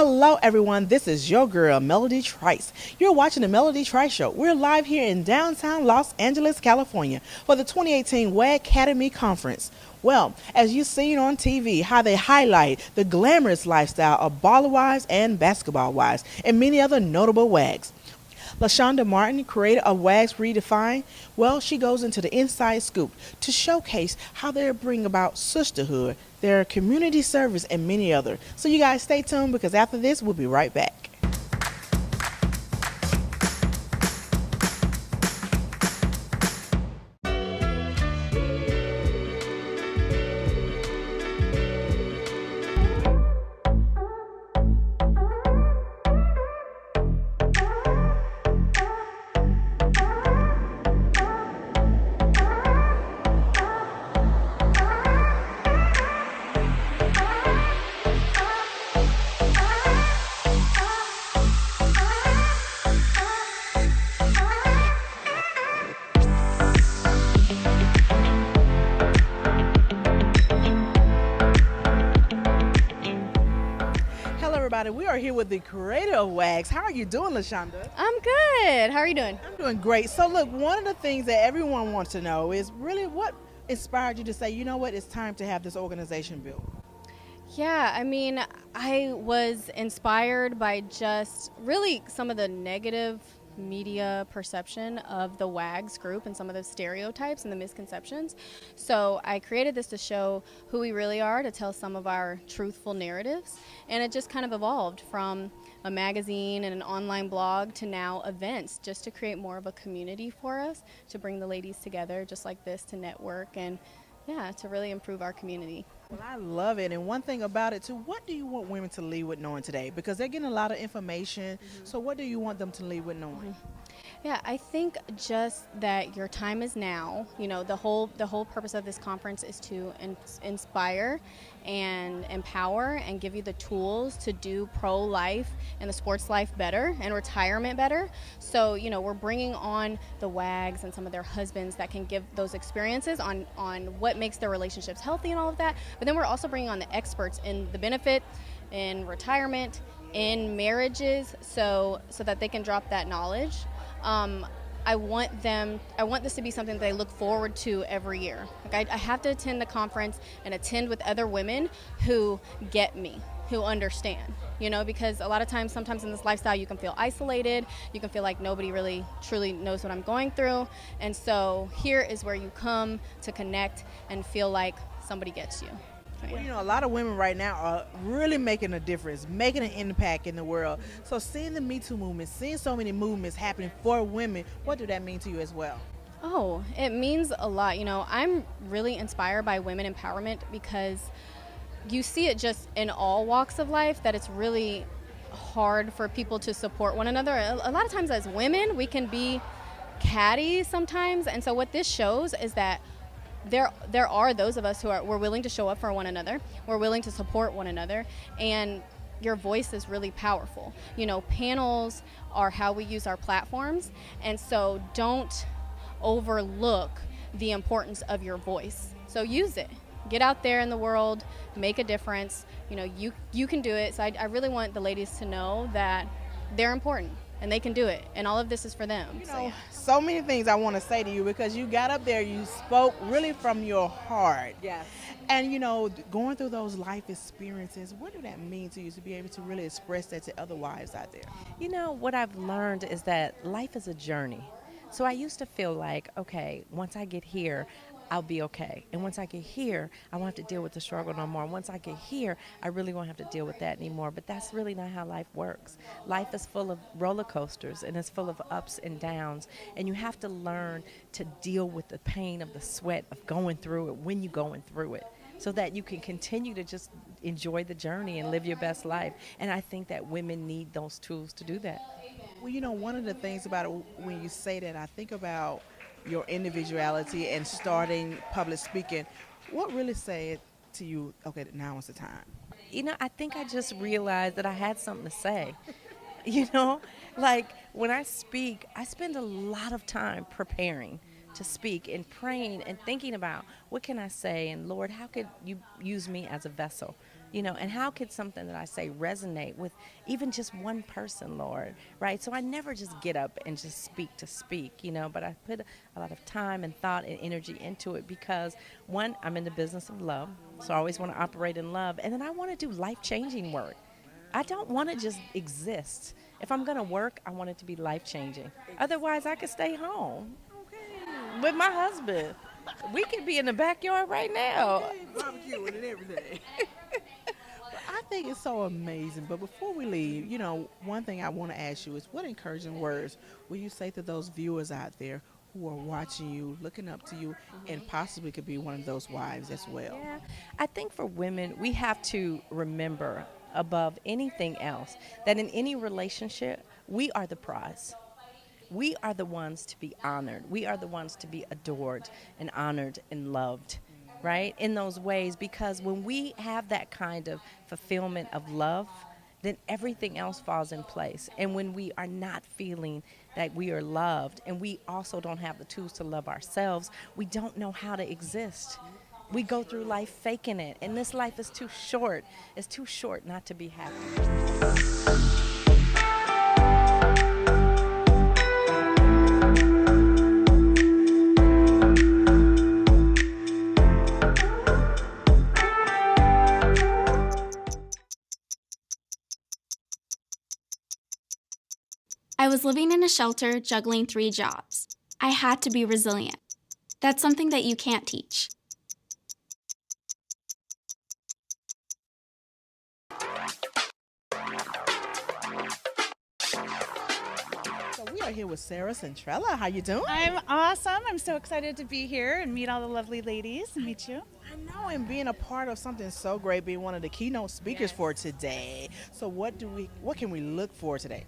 Hello, everyone. This is your girl, Melody Trice. You're watching the Melody Trice Show. We're live here in downtown Los Angeles, California for the 2018 WAGcademy Conference. Well, as you've seen on TV, how they highlight the glamorous lifestyle of baller wives and basketball wives and many other notable WAGs. LaShonda Martin, creator of WAGs Redefined, well, she goes into the inside scoop to showcase how they're bringing about sisterhood, their community service, and many other. So you guys stay tuned because after this, we'll be right back. We are here with the creator of WAGs. How are you doing, LaShonda? I'm good. How are you doing? I'm doing great. So look, one of the things that everyone wants to know is really what inspired you to say, you know what, it's time to have this organization built? Yeah, I mean, I was inspired by just really some of the negative media perception of the WAGs group and some of the stereotypes and the misconceptions. So I created this to show who we really are, to tell some of our truthful narratives. And it just kind of evolved from a magazine and an online blog to now events, just to create more of a community for us, to bring the ladies together just like this, to network and yeah, to really improve our community. Well, I love it. And one thing about it too, what do you want women to leave with knowing today? Because they're getting a lot of information. So what do you want them to leave with knowing? Yeah, I think just that your time is now. You know, the whole purpose of this conference is to inspire and empower and give you the tools to do pro-life and the sports life better and retirement better. So, you know, we're bringing on the WAGs and some of their husbands that can give those experiences on what makes their relationships healthy and all of that. But then we're also bringing on the experts in the benefit, in retirement, in marriages, so that they can drop that knowledge. I want this to be something that they look forward to every year. Like I have to attend the conference and attend with other women who get me, who understand, you know, because a lot of times, sometimes in this lifestyle, you can feel isolated. You can feel like nobody really truly knows what I'm going through. And so here is where you come to connect and feel like somebody gets you. Well, you know, a lot of women right now are really making a difference, making an impact in the world. So seeing the Me Too movement, seeing so many movements happening for women, what do that mean to you as well? Oh, it means a lot. You know, I'm really inspired by women empowerment because you see it just in all walks of life that it's really hard for people to support one another. A lot of times as women, we can be catty sometimes. And so what this shows is that there are those of us we're willing to show up for one another. We're willing to support one another, and your voice is really powerful. You know, panels are how we use our platforms, and so don't overlook the importance of your voice. So use it. Get out there in the world, make a difference. You know, you can do it. So I really want the ladies to know that they're important. And they can do it. And all of this is for them. You know, so many things I want to say to you because you got up there, you spoke really from your heart. Yes. And, you know, going through those life experiences, what do that mean to you to be able to really express that to other wives out there? You know, what I've learned is that life is a journey. So I used to feel like, okay, once I get here, I'll be okay. And once I get here, I won't have to deal with the struggle no more. Once I get here, I really won't have to deal with that anymore. But that's really not how life works. Life is full of roller coasters, and it's full of ups and downs. And you have to learn to deal with the pain of the sweat of going through it when you're going through it, so that you can continue to just enjoy the journey and live your best life. And I think that women need those tools to do that. Well, you know, one of the things about it, when you say that, I think about your individuality and starting public speaking. What really said to you, okay, now is the time? You know, I think I just realized that I had something to say. You know, like when I speak, I spend a lot of time preparing to speak and praying and thinking about what can I say, and Lord, how could you use me as a vessel and how could something that I say resonate with even just one person, Lord, right? So I never just get up and just speak to speak, but I put a lot of time and thought and energy into it because, one, I'm in the business of love, so I always want to operate in love, and then I want to do life-changing work. I don't want to just exist. If I'm going to work, I want it to be life-changing. Otherwise, I could stay home with my husband. We could be in the backyard right now. Barbecuing and everything. I think it's so amazing. But before we leave, one thing I want to ask you is what encouraging words will you say to those viewers out there who are watching you, looking up to you, and possibly could be one of those wives as well? Yeah, I think for women, we have to remember above anything else that in any relationship, we are the prize. We are the ones to be honored. We are the ones to be adored and honored and loved, right? In those ways, because when we have that kind of fulfillment of love, then everything else falls in place. And when we are not feeling that we are loved and we also don't have the tools to love ourselves, we don't know how to exist. We go through life faking it, and this life is too short. It's too short not to be happy. I was living in a shelter, juggling 3 jobs. I had to be resilient. That's something that you can't teach. So we are here with Sarah Centrella. How you doing? I'm awesome. I'm so excited to be here and meet all the lovely ladies and meet you. I know, and being a part of something so great, being one of the keynote speakers for today. So what can we look for today?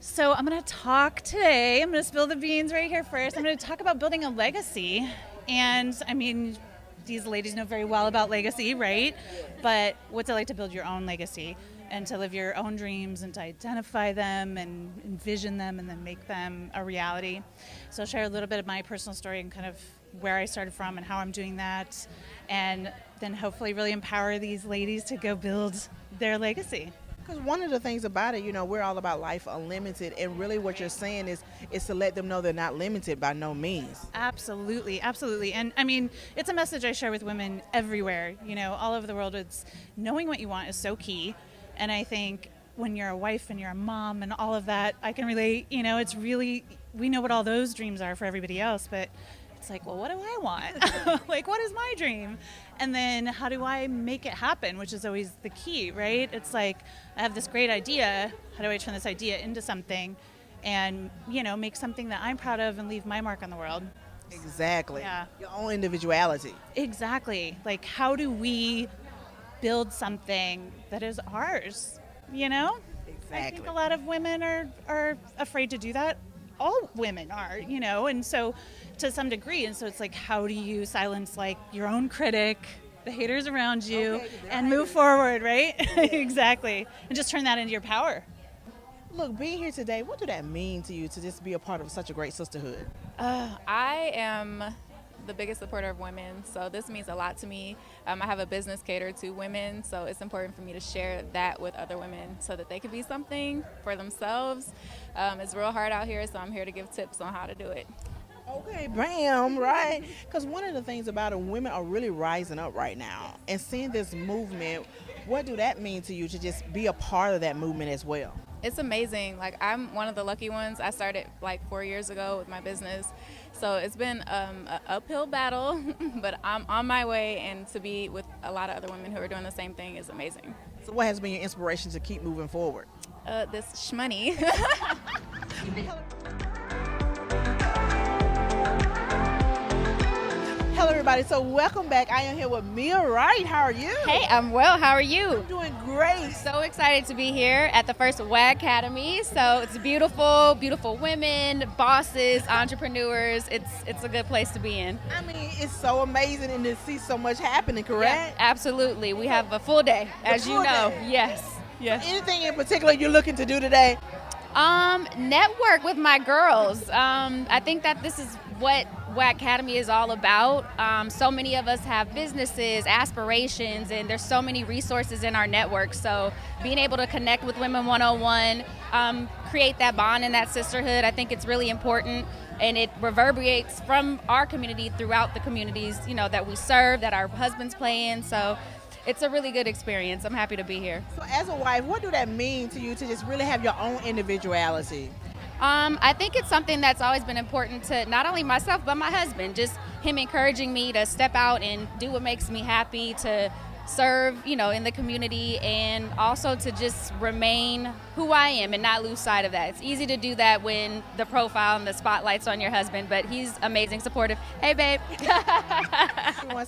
So I'm going to talk today. I'm going to spill the beans right here first. I'm going to talk about building a legacy. And I mean, these ladies know very well about legacy, right? But what's it like to build your own legacy and to live your own dreams and to identify them and envision them and then make them a reality? So I'll share a little bit of my personal story and kind of where I started from and how I'm doing that. And then hopefully really empower these ladies to go build their legacy. Because one of the things about it, we're all about life unlimited, and really what you're saying is to let them know they're not limited by no means. Absolutely, absolutely. And I mean, it's a message I share with women everywhere, all over the world. It's knowing what you want is so key. And I think when you're a wife and you're a mom and all of that, I can relate, it's really, we know what all those dreams are for everybody else, but it's like, well, what do I want? Like, what is my dream? And then how do I make it happen, which is always the key, right? It's like, I have this great idea. How do I turn this idea into something and, make something that I'm proud of and leave my mark on the world? Exactly. Yeah. Your own individuality. Exactly. Like, how do we build something that is ours, Exactly. I think a lot of women are afraid to do that. All women are, and so to some degree. And so it's like, how do you silence like your own critic, the haters around you, and move forward, right? Yeah. Exactly. And just turn that into your power. Look, being here today, what did that mean to you to just be a part of such a great sisterhood? I am the biggest supporter of women, so this means a lot to me. I have a business catered to women, so it's important for me to share that with other women so that they can be something for themselves. It's real hard out here, so I'm here to give tips on how to do it. Okay, bam, right? Because one of the things about it, women are really rising up right now. And seeing this movement, what do that mean to you to just be a part of that movement as well? It's amazing. Like, I'm one of the lucky ones. I started like 4 years ago with my business. So it's been an uphill battle, but I'm on my way, and to be with a lot of other women who are doing the same thing is amazing. So what has been your inspiration to keep moving forward? This shmoney. Hello, everybody. So welcome back. I am here with Mia Wright. How are you? Hey, I'm well. How are you? I'm doing great. So excited to be here at the first WAGcademy. So it's beautiful, beautiful women, bosses, entrepreneurs. It's a good place to be in. I mean, it's so amazing and to see so much happening, correct? Yeah, absolutely. We have a full day, as you know. Day. Yes. Yes. Anything in particular you're looking to do today? Network with my girls. I think that this is what WAGcademy is all about. So many of us have businesses, aspirations, and there's so many resources in our network. So being able to connect with women one-on-one, create that bond and that sisterhood, I think it's really important. And it reverberates from our community throughout the communities, that we serve, that our husbands play in. So it's a really good experience. I'm happy to be here. So as a wife, what do that mean to you to just really have your own individuality? I think it's something that's always been important to not only myself, but my husband. Just him encouraging me to step out and do what makes me happy, to serve, in the community, and also to just remain who I am and not lose sight of that. It's easy to do that when the profile and the spotlight's on your husband, but he's amazing, supportive. Hey, babe.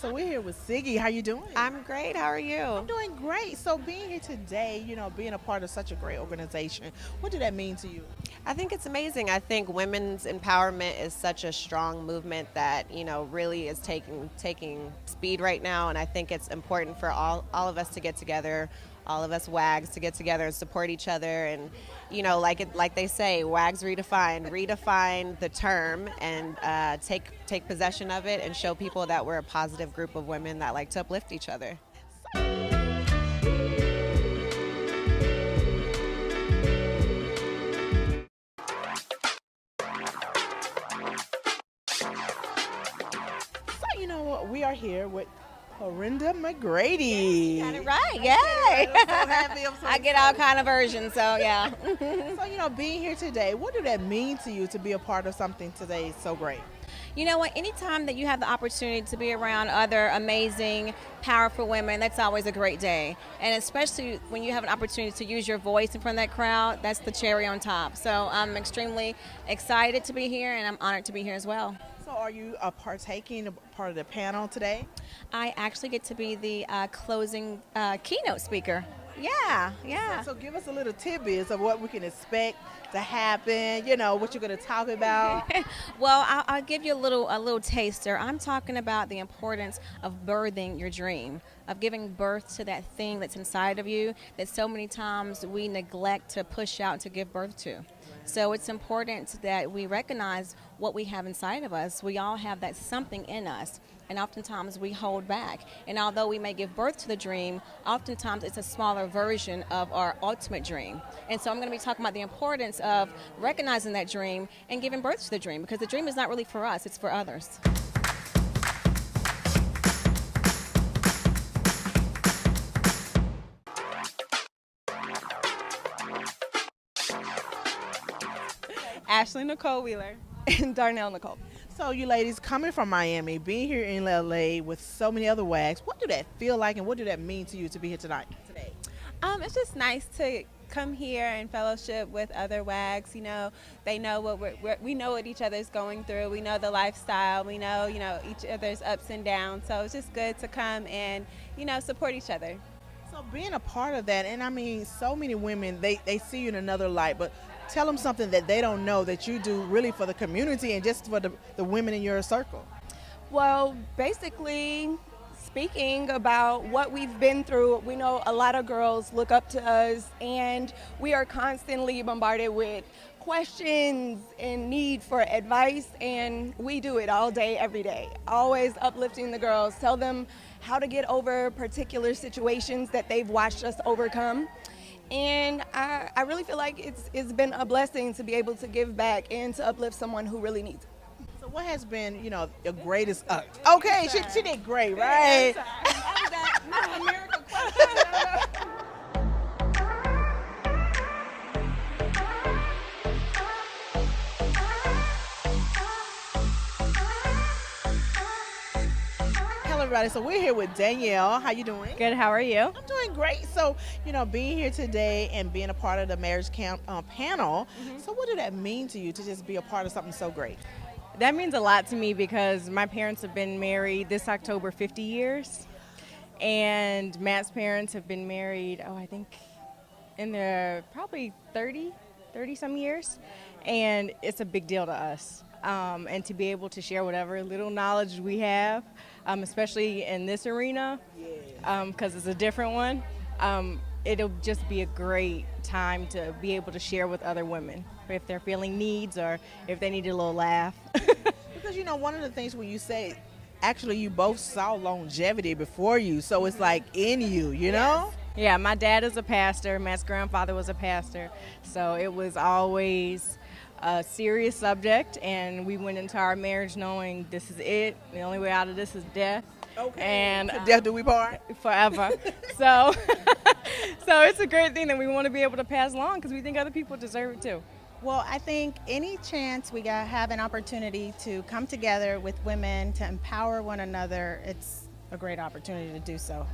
So we're here with Siggy. How you doing? I'm great. How are you? I'm doing great. So being here today, being a part of such a great organization, what did that mean to you? I think it's amazing. I think women's empowerment is such a strong movement that, really is taking speed right now. And I think it's important for all of us to get together, all of us WAGs to get together and support each other. And, like they say, WAGs redefine the term and take possession of it and show people that we're a positive group of women that like to uplift each other. We are here with Corinda McGrady. Got it right, yay! I'm so happy. I get all kind of versions, so yeah. So, being here today, what did that mean to you to be a part of something today so great? You know what, anytime that you have the opportunity to be around other amazing, powerful women, that's always a great day. And especially when you have an opportunity to use your voice in front of that crowd, that's the cherry on top. So I'm extremely excited to be here, and I'm honored to be here as well. So are you partaking, a part of the panel today? I actually get to be the closing keynote speaker. Yeah. So give us a little tidbits of what we can expect to happen, what you're going to talk about. Well, I'll give you a little taster. I'm talking about the importance of birthing your dream, of giving birth to that thing that's inside of you that so many times we neglect to push out to give birth to. So it's important that we recognize what we have inside of us. We all have that something in us, and oftentimes we hold back. And although we may give birth to the dream, oftentimes it's a smaller version of our ultimate dream. And so I'm going to be talking about the importance of recognizing that dream and giving birth to the dream, because the dream is not really for us, it's for others. Ashley Nicole Wheeler and Darnell Nicole. So you ladies coming from Miami, being here in LA with so many other WAGs, what do that feel like and what do that mean to you to be here today? It's just nice to come here and fellowship with other WAGs. They know what we know what each other's going through. We know the lifestyle. We know, each other's ups and downs. So it's just good to come and, support each other. So being a part of that, and I mean, so many women, they see you in another light, but tell them something that they don't know that you do really for the community and just for the women in your circle. Well, basically, speaking about what we've been through, we know a lot of girls look up to us, and we are constantly bombarded with questions and need for advice, and we do it all day, every day. Always uplifting the girls, tell them how to get over particular situations that they've watched us overcome. And I really feel like it's been a blessing to be able to give back and to uplift someone who really needs it. So what has been, your greatest, okay, she did great, right? Hello everybody, so we're here with Danielle. How you doing? Good, how are you? I'm doing great. So, being here today and being a part of the marriage panel, so what did that mean to you to just be a part of something so great? That means a lot to me because my parents have been married this October 50 years, and Matt's parents have been married, I think in their probably 30 some years, and it's a big deal to us. And to be able to share whatever little knowledge we have, especially in this arena, because it's a different one. it'll just be a great time to be able to share with other women if they're feeling needs or if they need a little laugh. Because, one of the things when you say, actually, you both saw longevity before you, so it's like in you, you know? Yeah, my dad is a pastor. Matt's grandfather was a pastor. So it was always a serious subject, and we went into our marriage knowing this is it. The only way out of this is death. Okay. And To death do we part? forever. So, so it's a great thing that we want to be able to pass along because we think other people deserve it too. Well, I think any chance we have an opportunity to come together with women to empower one another, it's a great opportunity to do so.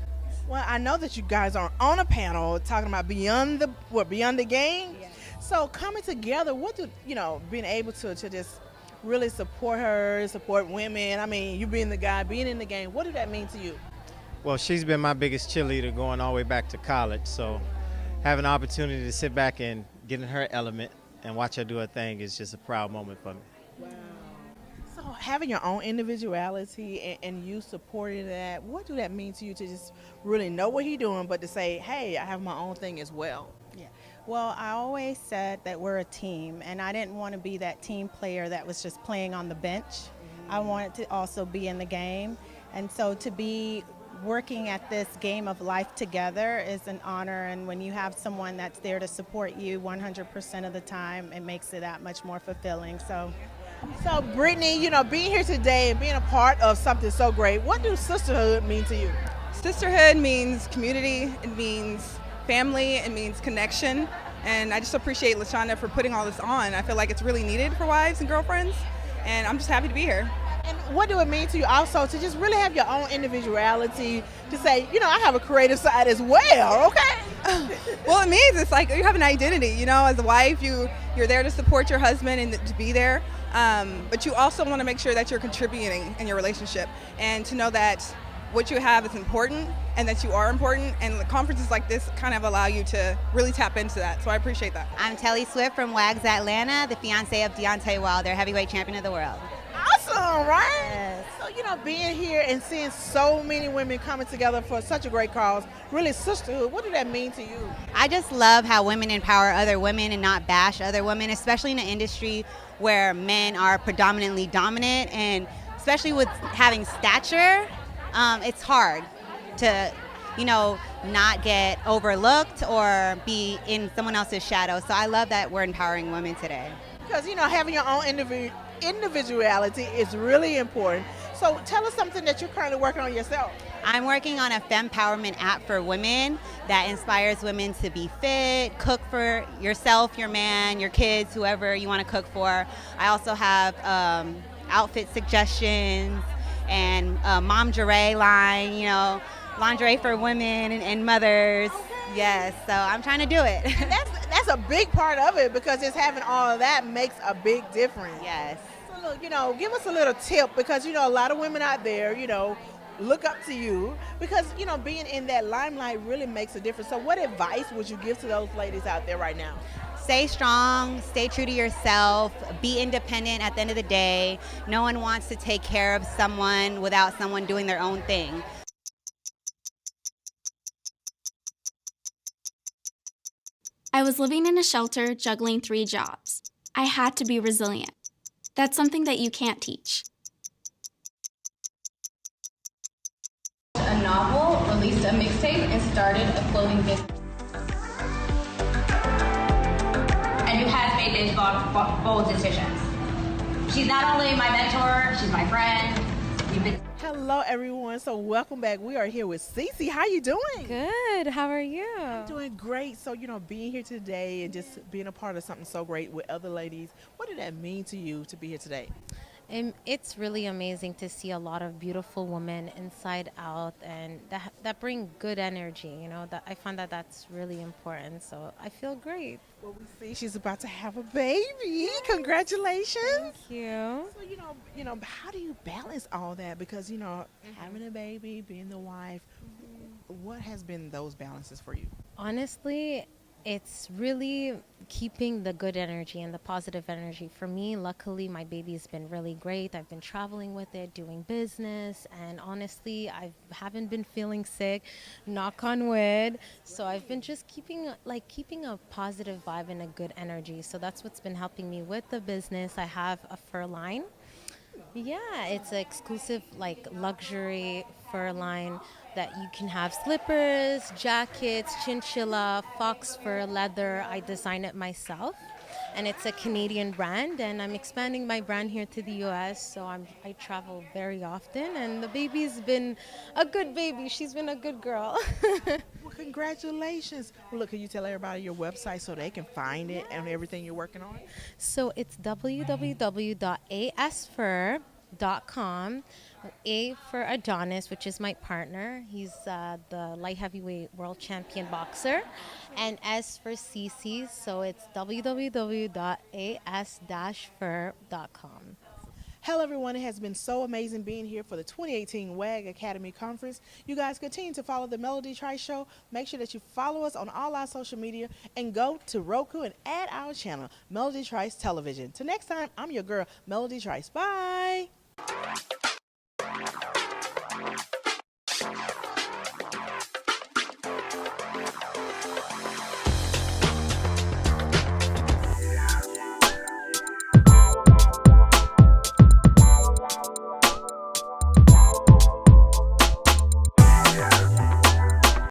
Well, I know that you guys are on a panel talking about beyond the game. Yes. So coming together, what do being able to just really support her, support women? I mean, you being the guy, being in the game, what did that mean to you? Well, she's been my biggest cheerleader going all the way back to college. So having an opportunity to sit back and get in her element and watch her do her thing is just a proud moment for me. Wow. So having your own individuality and you supporting that, what do that mean to you to just really know what he's doing, but to say, hey, I have my own thing as well? Yeah. Well, I always said that we're a team, and I didn't want to be that team player that was just playing on the bench. I wanted to also be in the game. And so to be working at this game of life together is an honor, and when you have someone that's there to support you 100% of the time, it makes it that much more fulfilling. So Brittany, being here today and being a part of something so great, what does sisterhood mean to you? Sisterhood means community, it means family, it means connection, and I just appreciate LaShonda for putting all this on. I feel like it's really needed for wives and girlfriends, and I'm just happy to be here. And what do it mean to you also to just really have your own individuality, to say, I have a creative side as well, okay? Well, it means it's like you have an identity, as a wife, you're there to support your husband and to be there, but you also want to make sure that you're contributing in your relationship and to know that what you have is important and that you are important, and the conferences like this kind of allow you to really tap into that, so I appreciate that. I'm Telly Swift from WAGs Atlanta, the fiance of Deontay Wilder, heavyweight champion of the world. Awesome, right? Yes. So, being here and seeing so many women coming together for such a great cause, really sisterhood, what did that mean to you? I just love how women empower other women and not bash other women, especially in an industry where men are predominantly dominant, and especially with having stature, it's hard to, not get overlooked or be in someone else's shadow. So I love that we're empowering women today. Because, having your own individuality is really important. So tell us something that you're currently working on yourself. I'm working on a fempowerment app for women that inspires women to be fit, cook for yourself, your man, your kids, whoever you want to cook for. I also have outfit suggestions and a momgerie line, lingerie for women and mothers. Okay. Yes, so I'm trying to do it. And that's a big part of it, because it's having all of that makes a big difference. Yes. So look, give us a little tip, because, a lot of women out there, look up to you, because, being in that limelight really makes a difference. So what advice would you give to those ladies out there right now? Stay strong, stay true to yourself, be independent at the end of the day. No one wants to take care of someone without someone doing their own thing. I was living in a shelter juggling 3 jobs. I had to be resilient. That's something that you can't teach. A novel, released a mixtape, and started a clothing business. And you have made these bold decisions. She's not only my mentor, she's my friend. Hello, everyone. So welcome back. We are here with Cece. How you doing? Good. How are you? I'm doing great. So, being here today and just being a part of something so great with other ladies, what did that mean to you to be here today? It's really amazing to see a lot of beautiful women inside out, and that bring good energy. That I find that's really important. So I feel great. Well, we see she's about to have a baby. Congratulations. Thank you. So how do you balance all that? Because having a baby, being the wife, what has been those balances for you? Honestly, It's really keeping the good energy and the positive energy. For me, luckily, my baby's been really great. I've been traveling with it, doing business, and honestly, I haven't been feeling sick, knock on wood. So I've been just keeping a positive vibe and a good energy. So that's what's been helping me with the business. I have a fur line. Yeah, it's an exclusive luxury fur line that you can have slippers, jackets, chinchilla, fox fur, leather. I design it myself, and it's a Canadian brand, and I'm expanding my brand here to the US, so I travel very often, and the baby's been a good baby. She's been a good girl. Well, congratulations. Well, look, can you tell everybody your website so they can find it and everything you're working on? So it's www.asfur.com. A for Adonis, which is my partner. He's the light heavyweight world champion boxer. And S for Cece, so it's www.as-fur.com. Hello, everyone. It has been so amazing being here for the 2018 WAGcademy Conference. You guys continue to follow the Melody Trice Show. Make sure that you follow us on all our social media and go to Roku and add our channel, Melody Trice Television. Till next time, I'm your girl, Melody Trice. Bye.